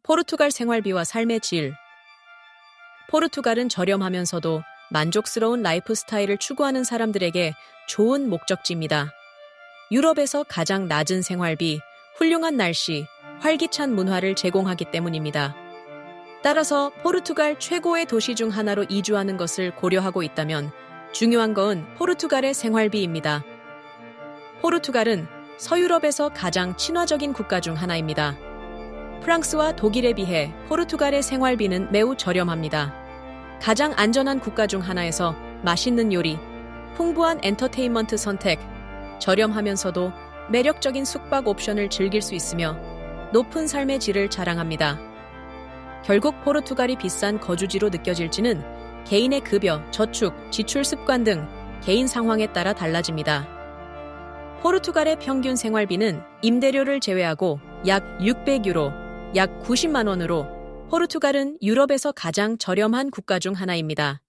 포르투갈 생활비와 삶의 질. 포르투갈은 저렴하면서도 만족스러운 라이프 스타일을 추구하는 사람들에게 좋은 목적지입니다. 유럽에서 가장 낮은 생활비, 훌륭한 날씨, 활기찬 문화를 제공하기 때문입니다. 따라서 포르투갈 최고의 도시 중 하나로 이주하는 것을 고려하고 있다면 중요한 건 포르투갈의 생활비입니다. 포르투갈은 서유럽에서 가장 친화적인 국가 중 하나입니다. 프랑스와 독일에 비해 포르투갈의 생활비는 매우 저렴합니다. 가장 안전한 국가 중 하나에서 맛있는 요리, 풍부한 엔터테인먼트 선택, 저렴하면서도 매력적인 숙박 옵션을 즐길 수 있으며 높은 삶의 질을 자랑합니다. 결국 포르투갈이 비싼 거주지로 느껴질지는 개인의 급여, 저축, 지출 습관 등 개인 상황에 따라 달라집니다. 포르투갈의 평균 생활비는 임대료를 제외하고 약 600유로, 약 90만 원으로 포르투갈은 유럽에서 가장 저렴한 국가 중 하나입니다.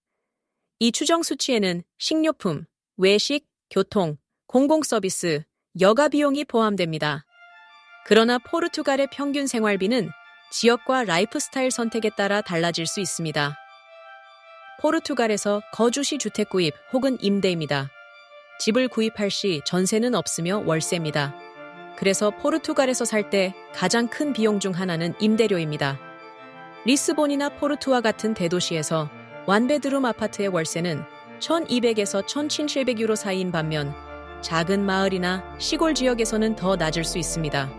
이 추정 수치에는 식료품, 외식, 교통, 공공서비스, 여가 비용이 포함됩니다. 그러나 포르투갈의 평균 생활비는 지역과 라이프 스타일 선택에 따라 달라질 수 있습니다. 포르투갈에서 거주시 주택 구입 혹은 임대입니다. 집을 구입할 시 전세는 없으며 월세입니다. 그래서 포르투갈에서 살 때 가장 큰 비용 중 하나는 임대료입니다. 리스본이나 포르투와 같은 대도시에서 원베드룸 아파트의 월세는 1,200에서 1,700유로 사이인 반면 작은 마을이나 시골 지역에서는 더 낮을 수 있습니다.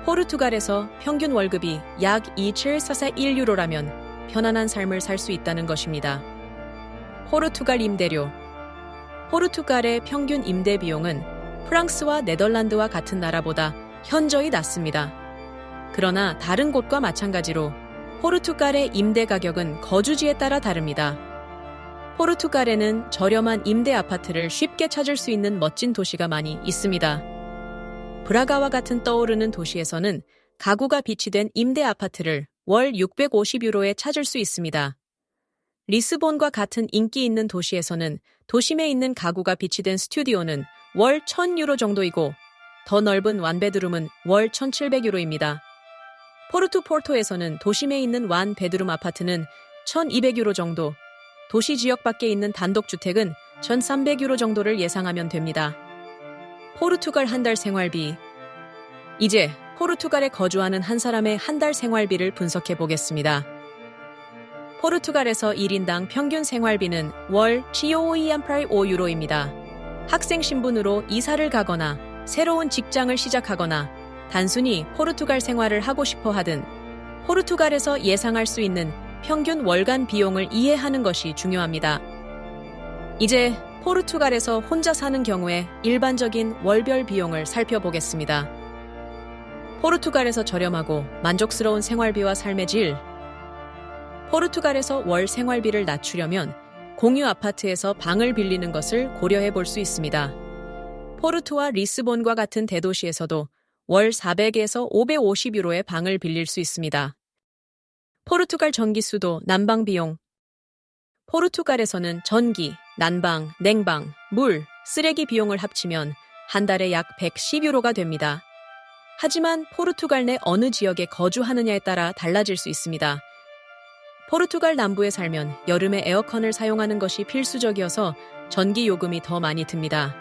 포르투갈에서 평균 월급이 약 2,741유로라면 편안한 삶을 살 수 있다는 것입니다. 포르투갈 임대료. 포르투갈의 평균 임대 비용은 프랑스와 네덜란드와 같은 나라보다 현저히 낮습니다. 그러나 다른 곳과 마찬가지로 포르투갈의 임대 가격은 거주지에 따라 다릅니다. 포르투갈에는 저렴한 임대 아파트를 쉽게 찾을 수 있는 멋진 도시가 많이 있습니다. 브라가와 같은 떠오르는 도시에서는 가구가 비치된 임대 아파트를 월 650유로에 찾을 수 있습니다. 리스본과 같은 인기 있는 도시에서는 도심에 있는 가구가 비치된 스튜디오는 월 1,000유로 정도이고 더 넓은 원베드룸은 월 1,700유로입니다. 포르투에서는 도심에 있는 원베드룸 아파트는 1,200유로 정도, 도시 지역 밖에 있는 단독주택은 1,300유로 정도를 예상하면 됩니다. 포르투갈 한 달 생활비. 이제 포르투갈에 거주하는 한 사람의 한 달 생활비를 분석해 보겠습니다. 포르투갈에서 1인당 평균 생활비는 월 5유로입니다. 학생 신분으로 이사를 가거나 새로운 직장을 시작하거나 단순히 포르투갈 생활을 하고 싶어 하든 포르투갈에서 예상할 수 있는 평균 월간 비용을 이해하는 것이 중요합니다. 이제 포르투갈에서 혼자 사는 경우에 일반적인 월별 비용을 살펴보겠습니다. 포르투갈에서 저렴하고 만족스러운 생활비와 삶의 질. 포르투갈에서 월 생활비를 낮추려면 공유 아파트에서 방을 빌리는 것을 고려해 볼 수 있습니다. 포르투와 리스본과 같은 대도시에서도 월 400에서 550유로의 방을 빌릴 수 있습니다. 포르투갈 전기수도 난방 비용. 포르투갈에서는 전기, 난방, 냉방, 물, 쓰레기 비용을 합치면 한 달에 약 110유로가 됩니다. 하지만 포르투갈 내 어느 지역에 거주하느냐에 따라 달라질 수 있습니다. 포르투갈 남부에 살면 여름에 에어컨을 사용하는 것이 필수적이어서 전기 요금이 더 많이 듭니다.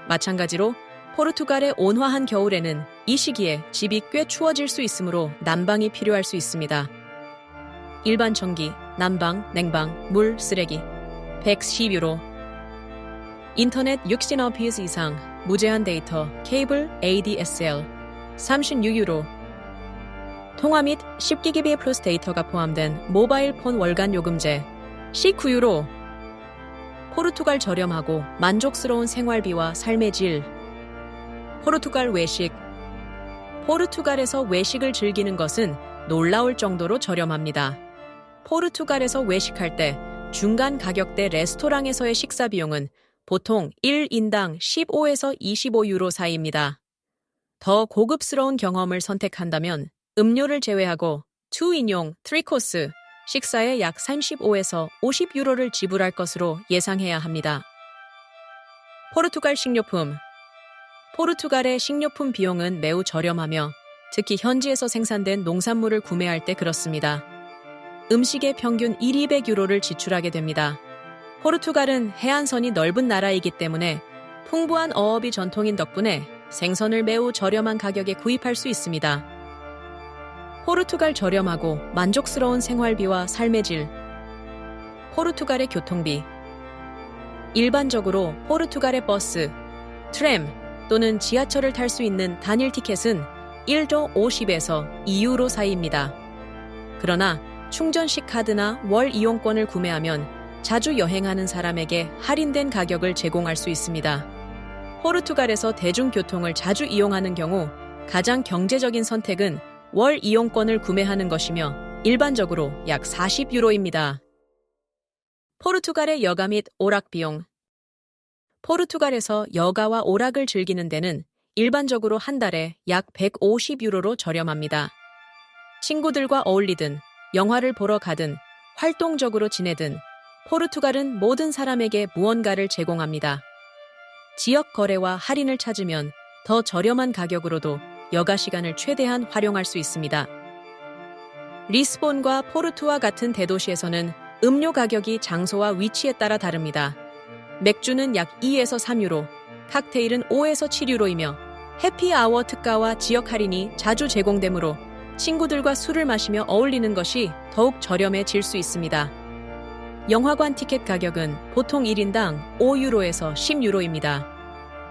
마찬가지로 포르투갈의 온화한 겨울에는 이 시기에 집이 꽤 추워질 수 있으므로 난방이 필요할 수 있습니다. 일반 전기, 난방, 냉방, 물, 쓰레기 110유로. 인터넷 60mbps 이상, 무제한 데이터, 케이블, ADSL 36유로. 통화 및 10GB 플러스 데이터가 포함된 모바일 폰 월간 요금제 19유로. 포르투갈 저렴하고 만족스러운 생활비와 삶의 질. 포르투갈 외식. 포르투갈에서 외식을 즐기는 것은 놀라울 정도로 저렴합니다. 포르투갈에서 외식할 때 중간 가격대 레스토랑에서의 식사 비용은 보통 1인당 15에서 25유로 사이입니다. 더 고급스러운 경험을 선택한다면 음료를 제외하고 2인용 3코스 식사에 약 35에서 50유로를 지불할 것으로 예상해야 합니다. 포르투갈 식료품. 포르투갈의 식료품 비용은 매우 저렴하며 특히 현지에서 생산된 농산물을 구매할 때 그렇습니다. 음식에 평균 1,200유로를 지출하게 됩니다. 포르투갈은 해안선이 넓은 나라이기 때문에 풍부한 어업이 전통인 덕분에 생선을 매우 저렴한 가격에 구입할 수 있습니다. 포르투갈 저렴하고 만족스러운 생활비와 삶의 질. 포르투갈의 교통비. 일반적으로 포르투갈의 버스, 트램 또는 지하철을 탈 수 있는 단일 티켓은 1조 50에서 2유로 사이입니다. 그러나 충전식 카드나 월 이용권을 구매하면 자주 여행하는 사람에게 할인된 가격을 제공할 수 있습니다. 포르투갈에서 대중교통을 자주 이용하는 경우 가장 경제적인 선택은 월 이용권을 구매하는 것이며 일반적으로 약 40유로입니다. 포르투갈의 여가 및 오락 비용. 포르투갈에서 여가와 오락을 즐기는 데는 일반적으로 한 달에 약 150유로로 저렴합니다. 친구들과 어울리든 영화를 보러 가든 활동적으로 지내든 포르투갈은 모든 사람에게 무언가를 제공합니다. 지역 거래와 할인을 찾으면 더 저렴한 가격으로도 여가 시간을 최대한 활용할 수 있습니다. 리스본과 포르투와 같은 대도시에서는 음료 가격이 장소와 위치에 따라 다릅니다. 맥주는 약 2에서 3유로, 칵테일은 5에서 7유로이며 해피아워 특가와 지역 할인이 자주 제공되므로 친구들과 술을 마시며 어울리는 것이 더욱 저렴해질 수 있습니다. 영화관 티켓 가격은 보통 1인당 5유로에서 10유로입니다.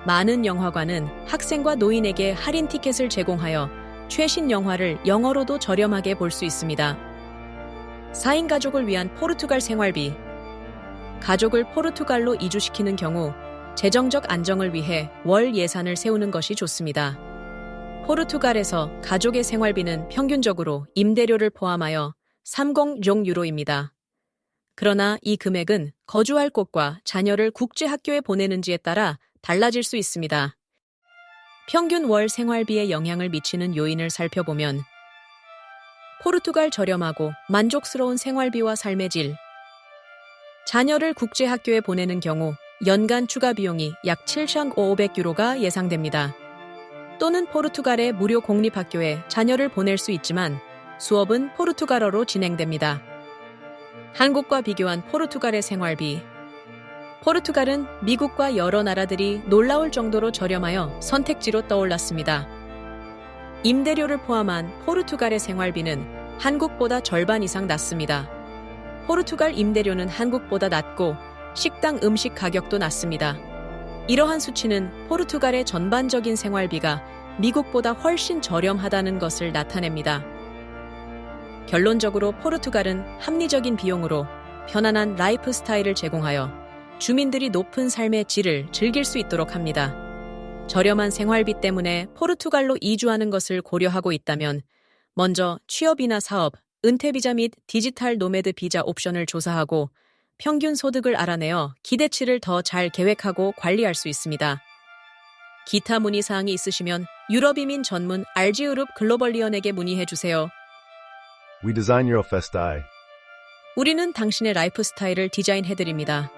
많은 영화관은 학생과 노인에게 할인 티켓을 제공하여 최신 영화를 영어로도 저렴하게 볼 수 있습니다. 4인 가족을 위한 포르투갈 생활비. 가족을 포르투갈로 이주시키는 경우 재정적 안정을 위해 월 예산을 세우는 것이 좋습니다. 포르투갈에서 가족의 생활비는 평균적으로 임대료를 포함하여 30유로입니다. 그러나 이 금액은 거주할 곳과 자녀를 국제학교에 보내는지에 따라 달라질 수 있습니다. 평균 월 생활비에 영향을 미치는 요인을 살펴보면 포르투갈 저렴하고 만족스러운 생활비와 삶의 질. 자녀를 국제학교에 보내는 경우 연간 추가 비용이 약 7,500유로가 예상됩니다. 또는 포르투갈의 무료 공립학교에 자녀를 보낼 수 있지만 수업은 포르투갈어로 진행됩니다. 한국과 비교한 포르투갈의 생활비. 포르투갈은 미국과 여러 나라들이 놀라울 정도로 저렴하여 선택지로 떠올랐습니다. 임대료를 포함한 포르투갈의 생활비는 한국보다 절반 이상 낮습니다. 포르투갈 임대료는 한국보다 낮고 식당 음식 가격도 낮습니다. 이러한 수치는 포르투갈의 전반적인 생활비가 미국보다 훨씬 저렴하다는 것을 나타냅니다. 결론적으로 포르투갈은 합리적인 비용으로 편안한 라이프 스타일을 제공하여 주민들이 높은 삶의 질을 즐길 수 있도록 합니다. 저렴한 생활비 때문에 포르투갈로 이주하는 것을 고려하고 있다면 먼저 취업이나 사업, 은퇴비자 및 디지털 노매드 비자 옵션을 조사하고 평균 소득을 알아내어 기대치를 더 잘 계획하고 관리할 수 있습니다. 기타 문의사항이 있으시면 유럽이민 전문 RG그룹 글로벌리언에게 문의해주세요. We design your lifestyle. 우리는 당신의 라이프 스타일을 디자인해드립니다.